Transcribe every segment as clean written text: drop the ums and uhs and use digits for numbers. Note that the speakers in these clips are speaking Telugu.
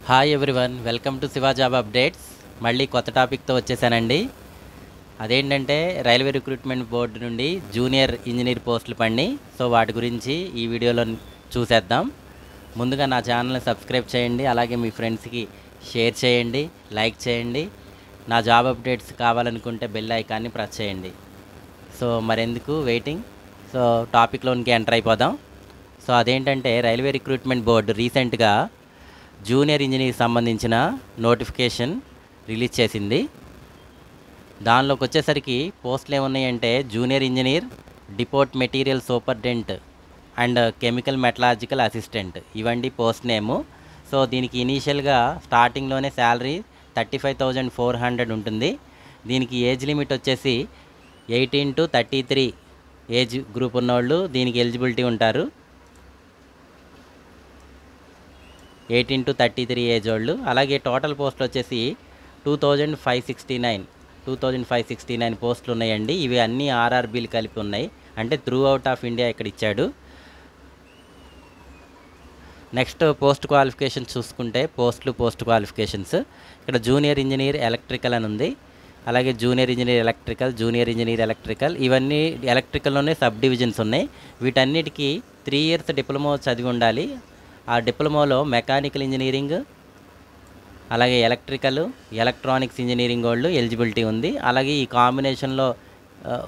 Hi everyone, welcome to Shiva job updates. మళ్ళీ కొత్త టాపిక్తో వచ్చేసానండి. అదేంటంటే రైల్వే రిక్రూట్మెంట్ బోర్డు నుండి జూనియర్ ఇంజనీర్ పోస్టులు పడినాయి. సో వాటి గురించి ఈ వీడియోలో చూసేద్దాం. ముందుగా నా ఛానల్ని సబ్స్క్రైబ్ చేయండి, అలాగే మీ ఫ్రెండ్స్కి షేర్ చేయండి, లైక్ చేయండి. నా జాబ్ అప్డేట్స్ కావాలనుకుంటే బెల్ ఐకాన్ని ప్రెస్ చేయండి. సో మరెందుకు వెయిటింగ్, సో టాపిక్లోనికి ఎంటర్ అయిపోదాం. సో అదేంటంటే రైల్వే రిక్రూట్మెంట్ బోర్డు రీసెంట్గా జూనియర్ ఇంజనీర్ సంబంధించిన నోటిఫికేషన్ రిలీజ్ చేసింది. దానిలోకి వచ్చేసరికి పోస్టులు ఏమున్నాయంటే junior engineer, depot material superintendent and chemical metallurgical assistant, ఇవండి పోస్ట్ నేము. సో దీనికి ఇనీషియల్గా స్టార్టింగ్లోనే శాలరీ 35,400 ఉంటుంది. దీనికి ఏజ్ లిమిట్ వచ్చేసి 18 to 33 ఏజ్ గ్రూప్ ఉన్నవాళ్ళు దీనికి ఎలిజిబిలిటీ ఉంటారు. 18 to 33 ఏజ్ వాళ్ళు. అలాగే టోటల్ పోస్టులు వచ్చేసి 2569 పోస్టులు ఉన్నాయండి. ఇవి అన్నీ ఆర్ఆర్బీలు కలిపి ఉన్నాయి, అంటే త్రూ అవుట్ ఆఫ్ ఇండియా ఇక్కడ ఇచ్చాడు. నెక్స్ట్ పోస్ట్ క్వాలిఫికేషన్స్ చూసుకుంటే పోస్ట్ క్వాలిఫికేషన్స్ ఇక్కడ జూనియర్ ఇంజనీర్ ఎలక్ట్రికల్ అని ఉంది. అలాగే జూనియర్ ఇంజనీర్ ఎలక్ట్రికల్ ఇవన్నీ ఎలక్ట్రికల్లోనే సబ్ డివిజన్స్ ఉన్నాయి. వీటన్నిటికీ 3 years డిప్లొమా చదివి ఉండాలి. ఆ డిప్లొమాలో మెకానికల్ ఇంజనీరింగ్, అలాగే ఎలక్ట్రానిక్స్ ఇంజనీరింగ్ వాళ్ళు ఎలిజిబిలిటీ ఉంది. అలాగే ఈ కాంబినేషన్లో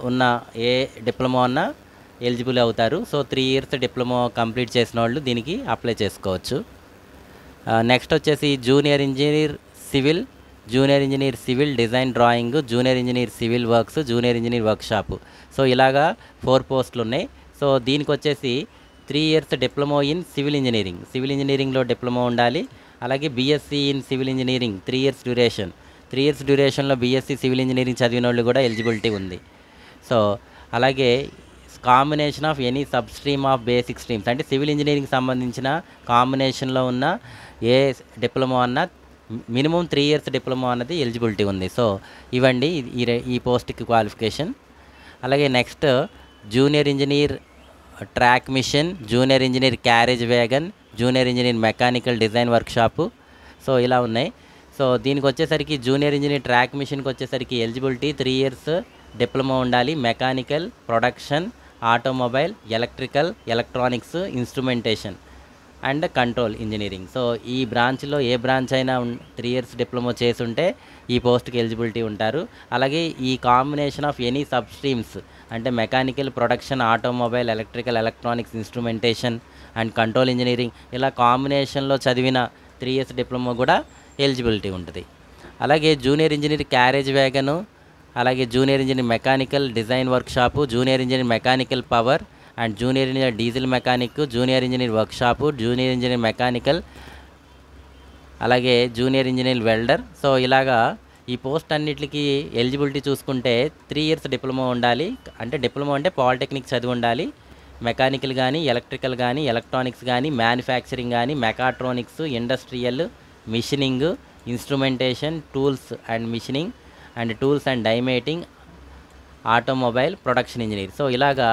ఉన్న ఏ డిప్లొమా అన్నా ఎలిజిబుల్ అవుతారు. సో 3 years డిప్లొమా కంప్లీట్ చేసిన వాళ్ళు దీనికి అప్లై చేసుకోవచ్చు. నెక్స్ట్ వచ్చేసి junior engineer civil design drawing, junior engineer civil works, junior engineer workshop. So ఇలాగా 4 పోస్టులు ఉన్నాయి. సో దీనికి వచ్చేసి 3 years డిప్లొమా ఇన్ సివిల్ ఇంజనీరింగ్లో డిప్లొమా ఉండాలి. అలాగే BSc in civil engineering 3 years డ్యూరేషన్లో BSc civil engineering చదివిన వాళ్ళు కూడా ఎలిజిబిలిటీ ఉంది. సో అలాగే combination of any sub stream of basic streams, అంటే సివిల్ ఇంజనీరింగ్ సంబంధించిన కాంబినేషన్లో ఉన్న ఏ డిప్లొమా అన్నా మినిమం 3 years డిప్లొమా అన్నది ఎలిజిబిలిటీ ఉంది. సో ఇవండి ఈ పోస్ట్కి క్వాలిఫికేషన్. అలాగే next junior engineer track machine, junior engineer carriage wagon, junior engineer mechanical design workshop. So ఇలా ఉన్నాయి. సో దీనికి వచ్చేసరికి జూనియర్ ఇంజనీర్ ట్రాక్ మిషన్కి వచ్చేసరికి ఎలిజిబిలిటీ 3 years డిప్లొమా ఉండాలి. Mechanical, production, automobile, electronics, instrumentation and control engineering. So ఈ బ్రాంచ్లో ఏ బ్రాంచ్ అయినా 3 years డిప్లొమా చేసుంటే ఈ పోస్ట్కి ఎలిజిబిలిటీ ఉంటారు. అలాగే ఈ combination of any sub streams, అంటే mechanical, production, automobile, electronics, instrumentation and control engineering ఇలా కాంబినేషన్లో చదివిన 3 years డిప్లొమా కూడా ఎలిజిబిలిటీ ఉంటుంది. అలాగే జూనియర్ ఇంజనీర్ క్యారేజ్ వ్యాగను, అలాగే junior engineer mechanical design workshop, junior engineer mechanical power and junior engineer diesel mechanic, junior engineer workshop, junior engineer mechanical, అలాగే జూనియర్ ఇంజనీర్ వెల్డర్. సో ఇలాగా ఈ పోస్ట్ అన్నిటికీ ఎలిజిబిలిటీ చూసుకుంటే 3 years డిప్లొమా ఉండాలి. అంటే డిప్లొమా అంటే పాలిటెక్నిక్ చదివి ఉండాలి. మెకానికల్ కానీ, ఎలక్ట్రికల్ కానీ, ఎలక్ట్రానిక్స్ కానీ, మ్యానుఫ్యాక్చరింగ్ కానీ, mechatronics, industrial, machining, instrumentation, tools and machining and tools and die making, automobile, production engineer. So ఇలాగా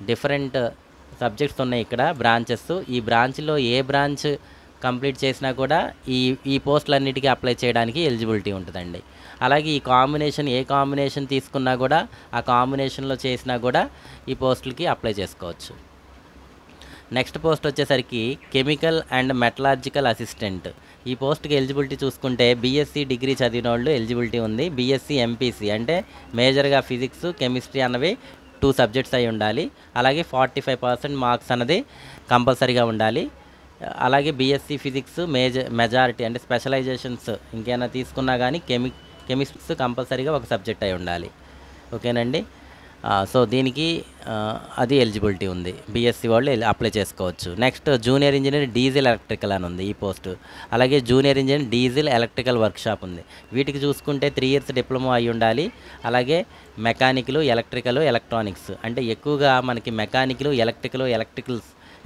డిఫరెంట్ సబ్జెక్ట్స్ ఉన్నాయి ఇక్కడ బ్రాంచెస్. ఈ బ్రాంచ్లో ఏ బ్రాంచ్ కంప్లీట్ చేసినా కూడా ఈ పోస్టులన్నిటికీ అప్లై చేయడానికి ఎలిజిబిలిటీ ఉంటుందండి. అలాగే ఈ కాంబినేషన్ ఏ కాంబినేషన్ తీసుకున్నా కూడా ఆ కాంబినేషన్లో చేసినా కూడా ఈ పోస్టులకి అప్లై చేసుకోవచ్చు. నెక్స్ట్ పోస్ట్ వచ్చేసరికి కెమికల్ అండ్ మెటలాజికల్ అసిస్టెంట్. ఈ పోస్ట్కి ఎలిజిబిలిటీ చూసుకుంటే బీఎస్సీ డిగ్రీ చదివిన వాళ్ళు ఎలిజిబిలిటీ ఉంది. బీఎస్సీ ఎంపీసీ అంటే మేజర్గా ఫిజిక్స్, కెమిస్ట్రీ అన్నవి 2 subjects అయి ఉండాలి. అలాగే 45% మార్క్స్ అన్నది కంపల్సరీగా ఉండాలి. అలాగే బీఎస్సీ ఫిజిక్స్ మెజారిటీ అంటే స్పెషలైజేషన్స్ ఇంకేమైనా తీసుకున్నా కానీ కెమిస్ట్రీస్ కంపల్సరీగా ఒక సబ్జెక్ట్ అయి ఉండాలి. ఓకేనండి. సో దీనికి అది ఎలిజిబిలిటీ ఉంది. బీఎస్సీ వాళ్ళు అప్లై చేసుకోవచ్చు. Next junior engineer diesel electrical అని ఉంది ఈ పోస్టు. అలాగే junior engineer diesel electrical workshop ఉంది. వీటికి చూసుకుంటే 3 years డిప్లొమా అయి ఉండాలి. అలాగే మెకానికల్, ఎలక్ట్రానిక్స్ అంటే ఎక్కువగా మనకి మెకానికల్,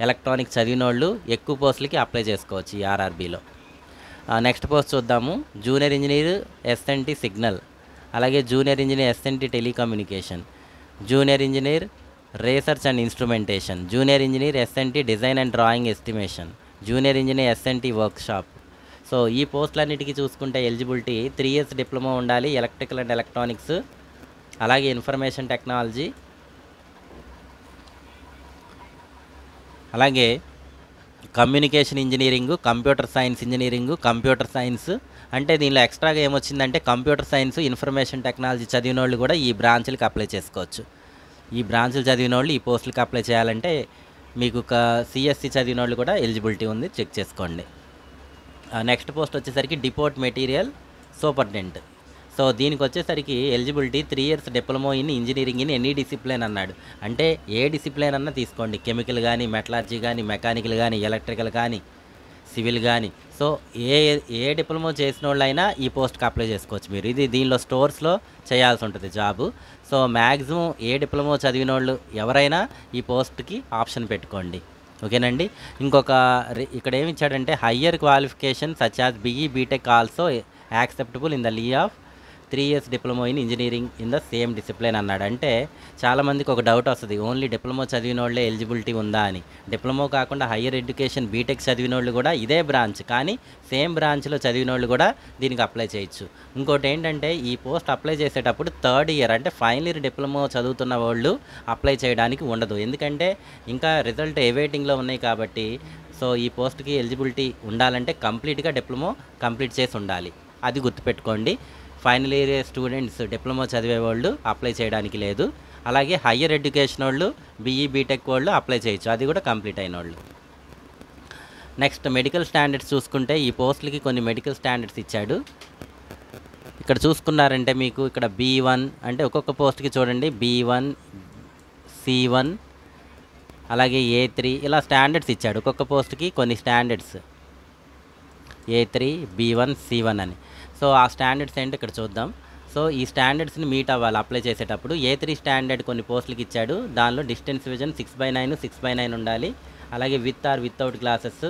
ఎలక్ట్రానిక్స్ చదివిన వాళ్ళు ఎక్కువ పోస్టులకి అప్లై చేసుకోవచ్చు ఈ ఆర్ఆర్బీలో. నెక్స్ట్ పోస్ట్ చూద్దాము. జూనియర్ ఇంజనీర్ ఎస్ఎన్టీ సిగ్నల్, అలాగే junior engineer SNT telecommunication, junior engineer research and instrumentation, junior engineer SNT design and drawing estimation, junior engineer SNT workshop. So ఈ పోస్టులన్నిటికీ చూసుకుంటే ఎలిజిబిలిటీ 3 ఇయర్స్ డిప్లొమా ఉండాలి, ఎలక్ట్రికల్ అండ్ ఎలక్ట్రానిక్స్, అలాగే ఇన్ఫర్మేషన్ టెక్నాలజీ, అలాగే communication engineering, computer science engineering, computer science. అంటే దీనిలో ఎక్స్ట్రాగా ఏమొచ్చిందంటే కంప్యూటర్ సైన్స్, ఇన్ఫర్మేషన్ టెక్నాలజీ చదివిన వాళ్ళు కూడా ఈ బ్రాంచ్లకి అప్లై చేసుకోవచ్చు. ఈ బ్రాంచ్లు చదివిన వాళ్ళు ఈ పోస్టులకి అప్లై చేయాలంటే మీకు సిఎస్సి చదివిన వాళ్ళు కూడా ఎలిజిబిలిటీ ఉంది, చెక్ చేసుకోండి. నెక్స్ట్ పోస్ట్ వచ్చేసరికి డిపోర్ట్ మెటీరియల్ సూపర్డెంట్. సో దీనికి వచ్చేసరికి eligibility 3 years diploma in engineering in any discipline అన్నాడు. అంటే ఏ డిసిప్లిన్ అన్నా తీసుకోండి, కెమికల్ కానీ, మెటలర్జీ కానీ, మెకానికల్ కానీ, ఎలక్ట్రికల్ కానీ, సివిల్ కానీ. సో ఏ డిప్లొమా చేసిన వాళ్ళైనా ఈ పోస్ట్కి అప్లై చేసుకోవచ్చు మీరు. ఇది దీనిలో స్టోర్స్లో చేయాల్సి ఉంటుంది జాబు. సో మ్యాక్సిమం ఏ డిప్లొమా చదివిన వాళ్ళు ఎవరైనా ఈ పోస్ట్కి ఆప్షన్ పెట్టుకోండి. ఓకేనండి. ఇంకొక ఇక్కడ ఏమి ఇచ్చాడంటే higher qualification such as BE BTech also acceptable in the lieu of 3 years diploma in engineering in the same discipline అన్నాడు. అంటే చాలామందికి ఒక డౌట్ వస్తుంది, ఓన్లీ డిప్లొమా చదివిన వాళ్ళే ఎలిజిబిలిటీ ఉందా అని. డిప్లొమా కాకుండా హయ్యర్ ఎడ్యుకేషన్ బీటెక్ చదివిన వాళ్ళు కూడా ఇదే బ్రాంచ్, కానీ సేమ్ బ్రాంచ్లో చదివిన వాళ్ళు కూడా దీనికి అప్లై చేయొచ్చు. ఇంకోటి ఏంటంటే ఈ పోస్ట్ అప్లై చేసేటప్పుడు 3rd ఇయర్ అంటే ఫైనల్ ఇయర్ డిప్లొమా చదువుతున్న వాళ్ళు అప్లై చేయడానికి ఉండదు, ఎందుకంటే ఇంకా రిజల్ట్ ఎవైటింగ్లో ఉన్నాయి కాబట్టి. సో ఈ పోస్ట్కి ఎలిజిబిలిటీ ఉండాలంటే కంప్లీట్గా డిప్లొమా కంప్లీట్ చేసి ఉండాలి, అది గుర్తుపెట్టుకోండి. ఫైనల్ ఇయర్ స్టూడెంట్స్ డిప్లొమా చదివే వాళ్ళు అప్లై చేయడానికి లేదు. అలాగే హయ్యర్ ఎడ్యుకేషన్ వాళ్ళు, బీఈ బీటెక్ వాళ్ళు అప్లై చేయొచ్చు, అది కూడా కంప్లీట్ అయిన వాళ్ళు. నెక్స్ట్ మెడికల్ స్టాండర్డ్స్ చూసుకుంటే ఈ పోస్టులకి కొన్ని మెడికల్ స్టాండర్డ్స్ ఇచ్చాడు. ఇక్కడ చూసుకున్నారంటే మీకు ఇక్కడ B1 అంటే ఒక్కొక్క పోస్ట్కి చూడండి B1, C1, అలాగే A3 ఇలా స్టాండర్డ్స్ ఇచ్చాడు. ఒక్కొక్క పోస్ట్కి కొన్ని స్టాండర్డ్స్ A3, B1, C1 అని. సో ఆ స్టాండర్డ్స్ ఏంటో ఇక్కడ చూద్దాం. సో ఈ స్టాండర్డ్స్ని మీట్ అవ్వాలి అప్లై చేసేటప్పుడు. A3 స్టాండర్డ్ కొన్ని పోస్టులకి ఇచ్చాడు, దానిలో డిస్టెన్స్ విజన్ 6/9, 6/9 ఉండాలి. అలాగే with or without glasses,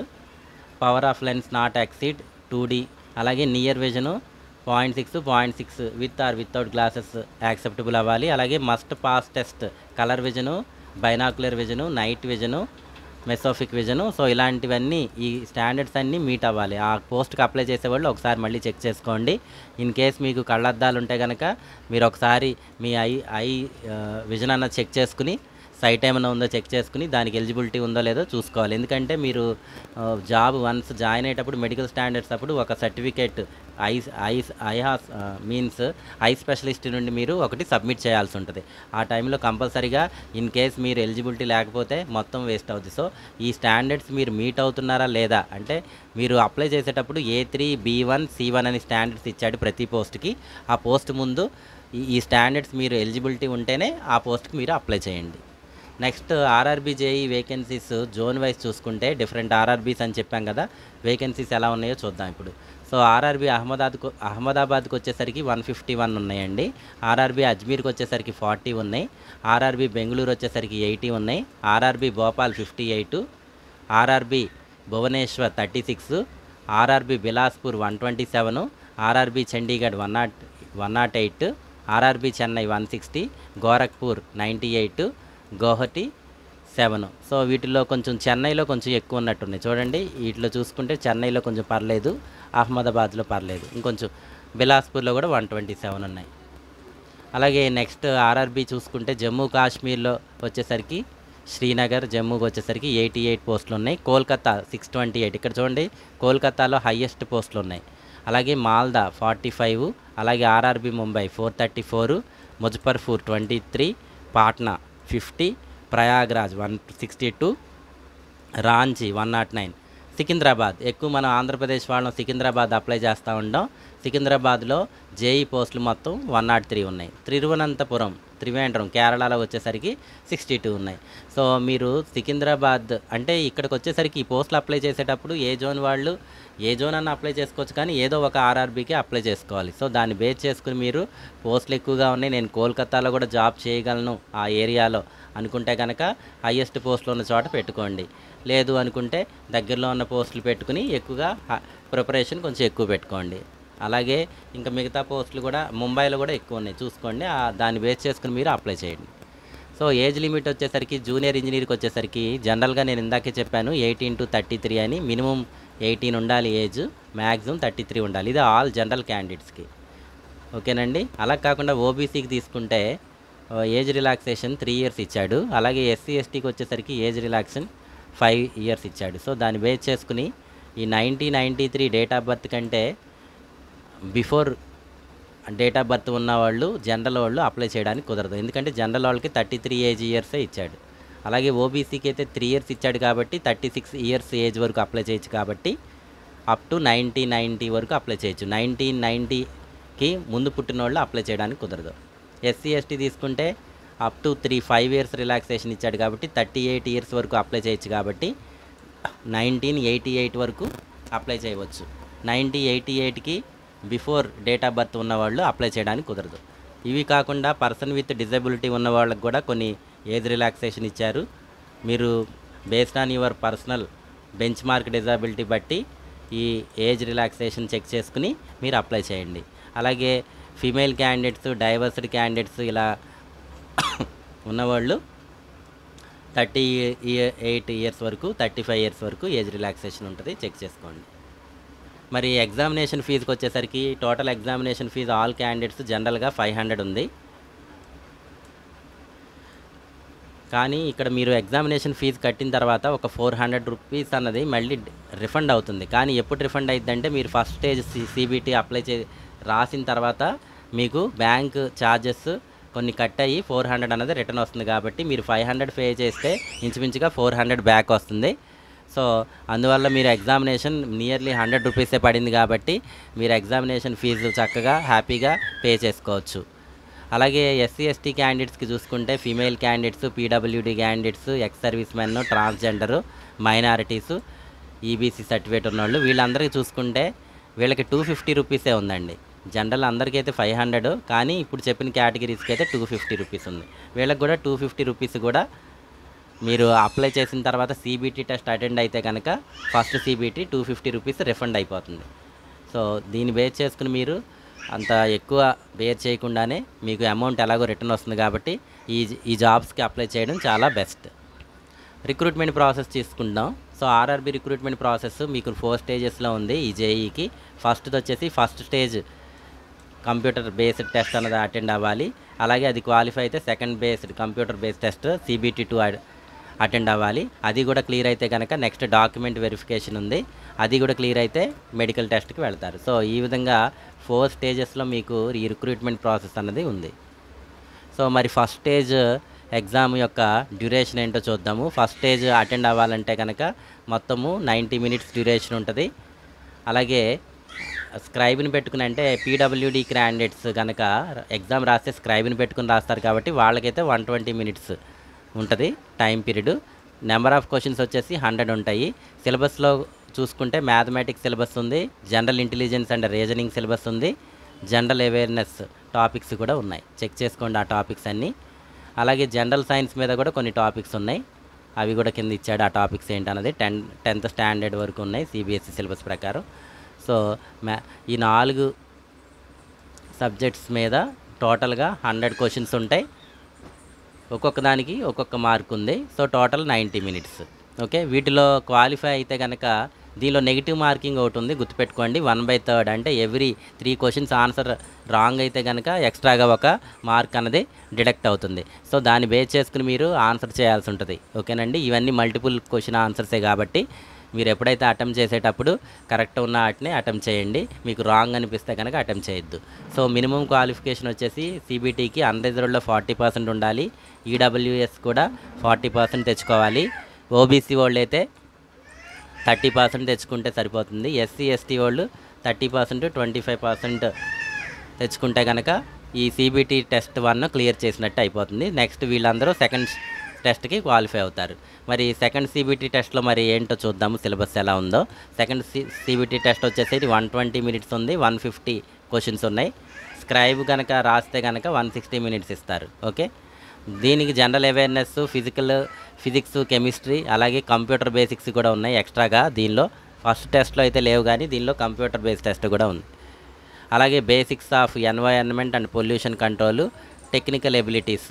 power of lens not exceed 2D, అలాగే near vision 0.6, 0.6 with or without glasses acceptable అవ్వాలి. అలాగే must pass test colour vision, binocular vision, night vision, mesopic vision. So ఇలాంటివన్నీ ఈ స్టాండర్డ్స్ అన్నీ మీట్ అవ్వాలి. ఆ పోస్ట్కి అప్లై చేసేవాళ్ళు ఒకసారి మళ్ళీ చెక్ చేసుకోండి. ఇన్ కేస్ మీకు కళ్ళద్దాలు ఉంటే కనుక మీరు ఒకసారి మీ ఐ విజన్ అన్న చెక్ చేసుకుని, సైట్ ఏమైనా ఉందో చెక్ చేసుకుని దానికి ఎలిజిబిలిటీ ఉందో లేదో చూసుకోవాలి. ఎందుకంటే మీరు జాబ్ వన్స్ జాయిన్ అయ్యేటప్పుడు మెడికల్ స్టాండర్డ్స్ అప్పుడు ఒక సర్టిఫికేట్ మీన్స్ ఐ స్పెషలిస్ట్ నుండి మీరు ఒకటి సబ్మిట్ చేయాల్సి ఉంటుంది. ఆ టైంలో కంపల్సరీగా ఇన్ కేస్ మీరు ఎలిజిబిలిటీ లేకపోతే మొత్తం వేస్ట్ అవుతుంది. సో ఈ స్టాండర్డ్స్ మీరు మీట్ అవుతున్నారా లేదా అంటే మీరు అప్లై చేసేటప్పుడు A3, B1, C1 అని స్టాండర్డ్స్ ఇచ్చాడు ప్రతి పోస్ట్కి. ఆ పోస్ట్ ముందు ఈ స్టాండర్డ్స్ మీరు ఎలిజిబిలిటీ ఉంటేనే ఆ పోస్ట్కి మీరు అప్లై చేయండి. Next RRB JEE vacancies zone wise చూసుకుంటే డిఫరెంట్ ఆర్ఆర్బీస్ అని చెప్పాం కదా, వేకెన్సీస్ ఎలా ఉన్నాయో చూద్దాం ఇప్పుడు. సో ఆర్ఆర్బీ అహ్మదాబాద్కి వచ్చేసరికి 151 ఉన్నాయండి. ఆర్ఆర్బీ అజ్మీర్కి వచ్చేసరికి 40 ఉన్నాయి. ఆర్ఆర్బీ బెంగళూరు వచ్చేసరికి 80 ఉన్నాయి. RRB Bhopal 58, RRB Bhubaneswar 36, RRB Bilaspur 127, RRB Chandigarh 108, RRB Chennai 160, Gorakhpur 98, Guwahati 7. So వీటిలో కొంచెం చెన్నైలో కొంచెం ఎక్కువ ఉన్నట్టున్నాయి చూడండి. వీటిలో చూసుకుంటే చెన్నైలో కొంచెం పర్లేదు, అహ్మదాబాద్లో పర్లేదు, ఇంకొంచెం బిలాస్పూర్లో కూడా 127 ఉన్నాయి. అలాగే నెక్స్ట్ ఆర్ఆర్బీ చూసుకుంటే జమ్మూ కాశ్మీర్లో వచ్చేసరికి శ్రీనగర్, జమ్మూకి వచ్చేసరికి 88 పోస్టులు ఉన్నాయి. కోల్కతా 628, ఇక్కడ చూడండి కోల్కతాలో హయ్యెస్ట్ పోస్టులు ఉన్నాయి. అలాగే మాల్దా 45, అలాగే ఆర్ఆర్బీ ముంబై 434, ముజఫర్పూర్ 23, పాట్నా 50, ప్రయాగ్రాజ్ 162, రాంచీ 109, సికింద్రాబాద్ ఎక్కువ మనం ఆంధ్రప్రదేశ్ వాళ్ళం సికింద్రాబాద్ అప్లై చేస్తూ ఉంటాం. సికింద్రాబాద్లో జేఈ పోస్టులు మొత్తం 103 ఉన్నాయి. తిరువనంతపురం, త్రివేంద్రం కేరళలో వచ్చేసరికి 62 ఉన్నాయి. సో మీరు సికింద్రాబాద్ అంటే ఇక్కడికి వచ్చేసరికి ఈ పోస్టులు అప్లై చేసేటప్పుడు ఏ జోన్ వాళ్ళు ఏ జోన్ అన్న అప్లై చేసుకోవచ్చు, కానీ ఏదో ఒక ఆర్ఆర్బీకి అప్లై చేసుకోవాలి. సో దాన్ని బేస్ చేసుకుని మీరు పోస్టులు ఎక్కువగా ఉన్నాయి, నేను కోల్కతాలో కూడా జాబ్ చేయగలను ఆ ఏరియాలో అనుకుంటే కనుక హయ్యెస్ట్ పోస్టులు ఉన్న చోట పెట్టుకోండి. లేదు అనుకుంటే దగ్గరలో ఉన్న పోస్టులు పెట్టుకుని ఎక్కువగా ప్రిపరేషన్ కొంచెం ఎక్కువ పెట్టుకోండి. అలాగే ఇంకా మిగతా పోస్టులు కూడా ముంబైలో కూడా ఎక్కువ ఉన్నాయి చూసుకోండి, దాన్ని బేస్ చేసుకుని మీరు అప్లై చేయండి. సో ఏజ్ లిమిట్ వచ్చేసరికి జూనియర్ ఇంజనీర్కి వచ్చేసరికి జనరల్గా నేను ఇందాకే చెప్పాను 18 to 33 అని, మినిమం 18 ఉండాలి ఏజ్, మ్యాక్సిమం 33 ఉండాలి. ఇది ఆల్ జనరల్ క్యాండిడేట్స్కి. ఓకేనండి. అలా కాకుండా ఓబీసీకి తీసుకుంటే ఏజ్ రిలాక్సేషన్ 3 ఇయర్స్ ఇచ్చాడు. అలాగే ఎస్సీ ఎస్టీకి వచ్చేసరికి ఏజ్ రిలాక్సేషన్ 5 ఇయర్స్ ఇచ్చాడు. సో దాన్ని బేస్ చేసుకుని ఈ 1993 డేట్ ఆఫ్ బర్త్ కంటే బిఫోర్ డేట్ ఆఫ్ బర్త్ ఉన్న వాళ్ళు జనరల్ వాళ్ళు అప్లై చేయడానికి కుదరదు. ఎందుకంటే జనరల్ వాళ్ళకి 33 ఏజ్ ఇయర్సే ఇచ్చాడు. అలాగే ఓబీసీకి అయితే 3 ఇయర్స్ ఇచ్చాడు కాబట్టి 36 ఇయర్స్ ఏజ్ వరకు అప్లై చేయొచ్చు. కాబట్టి అప్ టు 1990 వరకు అప్లై చేయొచ్చు. 1990కి ముందు పుట్టిన వాళ్ళు అప్లై చేయడానికి కుదరదు. ఎస్సీ ఎస్టీ తీసుకుంటే అప్ టు 5 ఇయర్స్ రిలాక్సేషన్ ఇచ్చాడు కాబట్టి 38 ఇయర్స్ వరకు అప్లై చేయొచ్చు. కాబట్టి 1988 వరకు అప్లై చేయవచ్చు. 1988కి బిఫోర్ డేట్ ఆఫ్ బర్త్ ఉన్నవాళ్ళు అప్లై చేయడానికి కుదరదు. ఇవి కాకుండా పర్సన్ విత్ డిజబిలిటీ ఉన్న వాళ్ళకి కూడా కొన్ని ఏజ్ రిలాక్సేషన్ ఇచ్చారు. మీరు based on your personal bench mark disability బట్టి ఈ ఏజ్ రిలాక్సేషన్ చెక్ చేసుకుని మీరు అప్లై చేయండి. అలాగే ఫీమేల్ క్యాండిడేట్స్, డైవర్స్డ్ క్యాండిడేట్స్ ఇలా ఉన్నవాళ్ళు 38 ఇయర్స్ వరకు 35 ఇయర్స్ వరకు ఏజ్ రిలాక్సేషన్ ఉంటుంది. చెక్ చేసుకోండి. మరి ఎగ్జామినేషన్ ఫీజుకి వచ్చేసరికి total examination fee all candidates జనరల్గా 500 ఉంది. కానీ ఇక్కడ మీరు ఎగ్జామినేషన్ ఫీజు కట్టిన తర్వాత ఒక 400 రూపీస్ అన్నది మళ్ళీ రిఫండ్ అవుతుంది. కానీ ఎప్పుడు రిఫండ్ అయిద్దంటే మీరు ఫస్ట్ స్టేజ్ సిబిటీ అప్లై రాసిన తర్వాత మీకు బ్యాంక్ ఛార్జెస్ కొన్ని కట్ అయ్యి 400 అన్నది రిటర్న్ వస్తుంది. కాబట్టి మీరు 500 పే చేస్తే ఇంచుమించుగా 400 బ్యాక్ వస్తుంది. సో అందువల్ల మీరు ఎగ్జామినేషన్ నియర్లీ 100 రూపీసే పడింది కాబట్టి మీరు ఎగ్జామినేషన్ ఫీజు చక్కగా హ్యాపీగా పే చేసుకోవచ్చు. అలాగే ఎస్సీ ఎస్టీ క్యాండిడేట్స్కి చూసుకుంటే female candidates, PWD candidates, ex service men, transgender, minorities, EBC certificate ఉన్నవాళ్ళు వీళ్ళందరికీ చూసుకుంటే వీళ్ళకి 250 రూపీసే ఉందండి. జనరల్ అందరికీ అయితే 500, కానీ ఇప్పుడు చెప్పిన కేటగిరీస్కి అయితే 250 రూపీస్ ఉంది. వీళ్ళకి కూడా 250 రూపీస్ కూడా మీరు అప్లై చేసిన తర్వాత సిబిటీ టెస్ట్ అటెండ్ అయితే కనుక ఫస్ట్ సిబిటీ 250 రూపీస్ రిఫండ్ అయిపోతుంది. సో దీన్ని బేస్ చేసుకుని మీరు అంత ఎక్కువ బేర్ చేయకుండానే మీకు అమౌంట్ ఎలాగో రిటర్న్ వస్తుంది కాబట్టి ఈ జాబ్స్కి అప్లై చేయడం చాలా బెస్ట్. రిక్రూట్మెంట్ ప్రాసెస్ తీసుకుందాం. సో ఆర్ఆర్బీ రిక్రూట్మెంట్ ప్రాసెస్ మీకు 4 స్టేజెస్లో ఉంది. ఈ జేఈకి ఫస్ట్ది వచ్చేసి first stage computer based test అన్నది అటెండ్ అవ్వాలి. అలాగే అది క్వాలిఫై అయితే second based computer based test CBT2 attend అవ్వాలి. అది కూడా క్లియర్ అయితే కనుక నెక్స్ట్ డాక్యుమెంట్ వెరిఫికేషన్ ఉంది. అది కూడా క్లియర్ అయితే మెడికల్ టెస్ట్కి వెళ్తారు. సో ఈ విధంగా 4 స్టేజెస్లో మీకు ఈ రిక్రూట్మెంట్ ప్రాసెస్ అన్నది ఉంది. సో మరి ఫస్ట్ స్టేజ్ ఎగ్జామ్ యొక్క డ్యూరేషన్ ఏంటో చూద్దాము. ఫస్ట్ స్టేజ్ అటెండ్ అవ్వాలంటే కనుక మొత్తము 90 మినిట్స్ డ్యూరేషన్ ఉంటుంది. అలాగే స్క్రైబ్ని పెట్టుకుని అంటే పీడబ్ల్యూడీ క్యాండిడేట్స్ కనుక ఎగ్జామ్ రాస్తే స్క్రైబ్ని పెట్టుకుని రాస్తారు కాబట్టి వాళ్ళకైతే 120 మినిట్స్ ఉంటుంది time period. Number of questions వచ్చేసి 100 ఉంటాయి. సిలబస్లో చూసుకుంటే మ్యాథమెటిక్స్ సిలబస్ ఉంది, general intelligence and reasoning syllabus ఉంది, జనరల్ అవేర్నెస్ టాపిక్స్ కూడా ఉన్నాయి. చెక్ చేసుకోండి ఆ టాపిక్స్ అన్నీ. అలాగే జనరల్ సైన్స్ మీద కూడా కొన్ని టాపిక్స్ ఉన్నాయి, అవి కూడా కింద ఇచ్చాడు. ఆ టాపిక్స్ ఏంటన్నది 10th స్టాండర్డ్ వరకు ఉన్నాయి సిబిఎస్ఈ సిలబస్ ప్రకారం. సో ఈ 4 సబ్జెక్ట్స్ మీద టోటల్గా 100 క్వశ్చన్స్ ఉంటాయి. ఒక్కొక్క దానికి ఒక్కొక్క మార్క్ ఉంది. So total 90 minutes. ఓకే, వీటిలో క్వాలిఫై అయితే కనుక దీనిలో నెగిటివ్ మార్కింగ్ ఒకటి ఉంది, గుర్తుపెట్టుకోండి. 1/3 అంటే ఎవ్రీ 3 క్వశ్చన్స్ ఆన్సర్ రాంగ్ అయితే కనుక ఎక్స్ట్రాగా ఒక మార్క్ అన్నది డిడక్ట్ అవుతుంది. సో దాన్ని బేస్ చేసుకుని మీరు ఆన్సర్ చేయాల్సి ఉంటుంది. ఓకేనండి, ఇవన్నీ మల్టిపుల్ క్వశ్చన్ ఆన్సర్సే కాబట్టి మీరు ఎప్పుడైతే అటెంప్ట్ చేసేటప్పుడు కరెక్ట్ ఉన్న వాటిని అటెంప్ట్ చేయండి. మీకు రాంగ్ అనిపిస్తే కనుక అటెంప్ట్ చేయొద్దు. సో మినిమం క్వాలిఫికేషన్ వచ్చేసి సిబిటీకి అన్రిజర్వ్డ్లో 40% ఉండాలి. ఈడబ్ల్యూఎస్ కూడా 40% తెచ్చుకోవాలి. ఓబీసీ వాళ్ళు అయితే 30% తెచ్చుకుంటే సరిపోతుంది. ఎస్సీ ఎస్టీ వాళ్ళు 30%, 25% తెచ్చుకుంటే కనుక ఈ సిబిటీ టెస్ట్ 1 క్లియర్ చేసినట్టు అయిపోతుంది. నెక్స్ట్ వీళ్ళందరూ సెకండ్ టెస్ట్కి క్వాలిఫై అవుతారు. మరి సెకండ్ సిబిటీ టెస్ట్లో మరి ఏంటో చూద్దాము సిలబస్ ఎలా ఉందో. సెకండ్ సిబిటీ టెస్ట్ వచ్చేసి 120 మినిట్స్ ఉంది, 150 క్వశ్చన్స్ ఉన్నాయి. స్క్రైబ్ కనుక రాస్తే కనుక 160 మినిట్స్ ఇస్తారు. ఓకే, దీనికి జనరల్ అవేర్నెస్, ఫిజిక్స్, కెమిస్ట్రీ అలాగే కంప్యూటర్ బేసిక్స్ కూడా ఉన్నాయి ఎక్స్ట్రాగా. దీనిలో ఫస్ట్ టెస్ట్లో అయితే లేవు, కానీ దీనిలో కంప్యూటర్ బేస్డ్ టెస్ట్ కూడా ఉంది. అలాగే basics of environment and pollution control, technical abilities.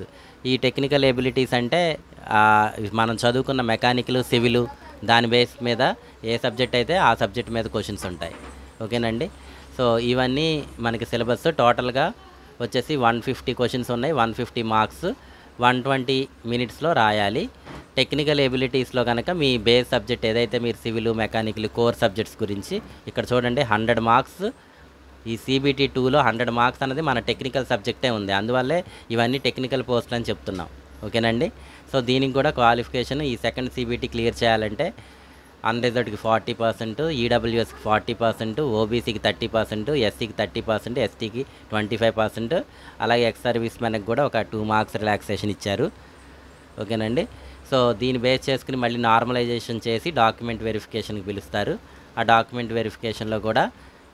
ఈ టెక్నికల్ ఎబిలిటీస్ అంటే మనం చదువుకున్న మెకానికల్, సివిల్ దాని బేస్ మీద ఏ సబ్జెక్ట్ అయితే ఆ సబ్జెక్ట్ మీద క్వశ్చన్స్ ఉంటాయి. ఓకేనండి. సో ఇవన్నీ మనకి సిలబస్ టోటల్గా వచ్చేసి 150 క్వశ్చన్స్ ఉన్నాయి. 150 మార్క్స్ 120 మినిట్స్లో రాయాలి. టెక్నికల్ ఎబిలిటీస్లో కనుక మీ బేస్ సబ్జెక్ట్ ఏదైతే మీరు సివిల్, మెకానికల్, కోర్ సబ్జెక్ట్స్ గురించి ఇక్కడ చూడండి 100 మార్క్స్. ఈ CBT 2లో 100 మార్క్స్ అనేది మన టెక్నికల్ సబ్జెక్టే ఉంది. అందువల్లే ఇవన్నీ టెక్నికల్ పోస్టులు అని చెప్తున్నాం. ఓకేనండి. సో దీనికి కూడా క్వాలిఫికేషన్ ఈ సెకండ్ CBT క్లియర్ చేయాలంటే అన్రిజర్వ్డ్కి 40%, ఈడబ్ల్యూఎస్కి 40%, ఓబీసీకి 30%, ఎస్సీకి 30%, ఎస్టీకి 25%, అలాగే ఎక్స్ సర్వీస్ మెన్కి కూడా ఒక 2 మార్క్స్ రిలాక్సేషన్ ఇచ్చారు. ఓకేనండి. సో దీన్ని బేస్ చేసుకుని మళ్ళీ నార్మలైజేషన్ చేసి డాక్యుమెంట్ వెరిఫికేషన్కి పిలుస్తారు. ఆ డాక్యుమెంట్ వెరిఫికేషన్లో కూడా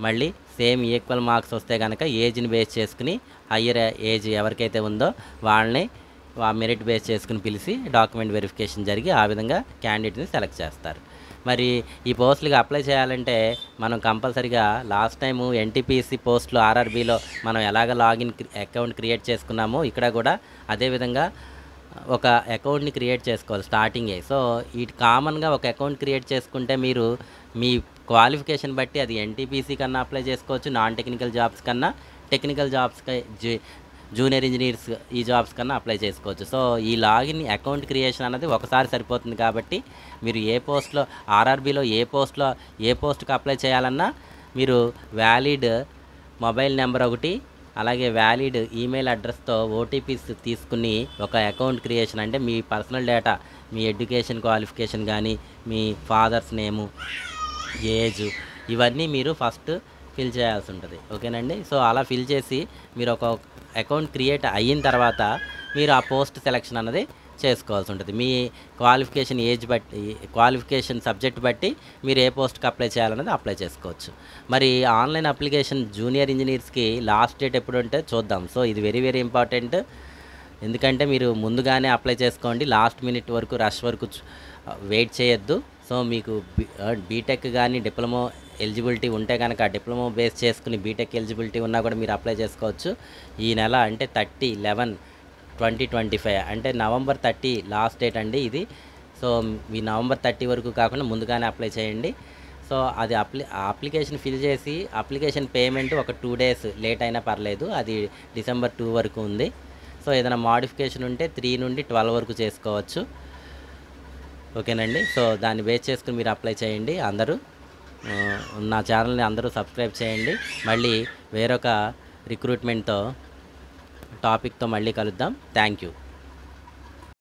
మళ్ళీ సేమ్ ఈక్వల్ మార్క్స్ వస్తే కనుక ఏజ్ని బేస్ చేసుకుని హయ్యర్ ఏజ్ ఎవరికైతే ఉందో వాళ్ళని ఆ మెరిట్ బేస్ చేసుకుని పిలిచి డాక్యుమెంట్ వెరిఫికేషన్ జరిగి ఆ విధంగా క్యాండిడేట్ని సెలెక్ట్ చేస్తారు. మరి ఈ పోస్టులకి అప్లై చేయాలంటే మనం కంపల్సరీగా లాస్ట్ టైము NTPC పోస్టులు RRBలో మనం ఎలాగ లాగిన్ అకౌంట్ క్రియేట్ చేసుకున్నామో ఇక్కడ కూడా అదేవిధంగా ఒక అకౌంట్ని క్రియేట్ చేసుకోవాలి స్టార్టింగే. సో ఇటు కామన్గా ఒక అకౌంట్ క్రియేట్ చేసుకుంటే మీరు మీ క్వాలిఫికేషన్ బట్టి అది NTPC కన్నా అప్లై చేసుకోవచ్చు, నాన్ టెక్నికల్ జాబ్స్ కన్నా, టెక్నికల్ జాబ్స్కి జూనియర్ ఇంజనీర్స్ ఈ జాబ్స్ కన్నా అప్లై చేసుకోవచ్చు. సో ఈ లాగిన్ అకౌంట్ క్రియేషన్ అన్నది ఒకసారి సరిపోతుంది. కాబట్టి మీరు ఏ పోస్ట్లో RRBలో ఏ పోస్ట్కి అప్లై చేయాలన్నా మీరు వ్యాలిడ్ మొబైల్ నెంబర్ ఒకటి అలాగే వ్యాలిడ్ ఈమెయిల్ అడ్రస్తో OTPs తీసుకుని ఒక అకౌంట్ క్రియేషన్ అంటే మీ పర్సనల్ డేటా, మీ ఎడ్యుకేషన్ క్వాలిఫికేషన్ కానీ, మీ ఫాదర్స్ నేము, ఏజ్ ఇవన్నీ మీరు ఫస్ట్ ఫిల్ చేయాల్సి ఉంటుంది. ఓకేనండి. సో అలా ఫిల్ చేసి మీరు ఒక అకౌంట్ క్రియేట్ అయిన తర్వాత మీరు ఆ పోస్ట్ సెలెక్షన్ అన్నది చేసుకోవాల్సి ఉంటుంది. మీ క్వాలిఫికేషన్ ఏజ్ బట్టి, క్వాలిఫికేషన్ సబ్జెక్ట్ బట్టి మీరు ఏ పోస్ట్కి అప్లై చేయాలన్నది అప్లై చేసుకోవచ్చు. మరి ఆన్లైన్ అప్లికేషన్ జూనియర్ ఇంజనీర్స్కి లాస్ట్ డేట్ ఎప్పుడు ఉంటే చూద్దాం. సో ఇది వెరీ వెరీ ఇంపార్టెంట్. ఎందుకంటే మీరు ముందుగానే అప్లై చేసుకోండి. లాస్ట్ మినిట్ వరకు రష్ వరకు వెయిట్ చేయొద్దు. సో మీకు బీటెక్ కానీ డిప్లొమా ఎలిజిబిలిటీ ఉంటే కనుక డిప్లొమా బేస్ చేసుకుని బీటెక్ ఎలిజిబిలిటీ ఉన్నా కూడా మీరు అప్లై చేసుకోవచ్చు. ఈ నెల అంటే 30/11/2025 అంటే November 30 లాస్ట్ డేట్ అండి ఇది. సో మీ November 30 వరకు కాకుండా ముందుగానే అప్లై చేయండి. సో అది అప్లికేషన్ ఫిల్ చేసి అప్లికేషన్ పేమెంట్ ఒక 2 days లేట్ అయినా పర్లేదు. అది December 2 వరకు ఉంది. సో ఏదైనా మోడిఫికేషన్ ఉంటే 3 నుండి 12 వరకు చేసుకోవచ్చు. ఓకేనండి. సో దాన్ని బేస్ చేసుకుని మీరు అప్లై చేయండి. అందరూ నా ఛానల్ని అందరూ సబ్స్క్రైబ్ చేయండి. మళ్ళీ వేరొక రిక్రూట్మెంట్తో టాపిక్తో మళ్ళీ కలుద్దాం. Thank you.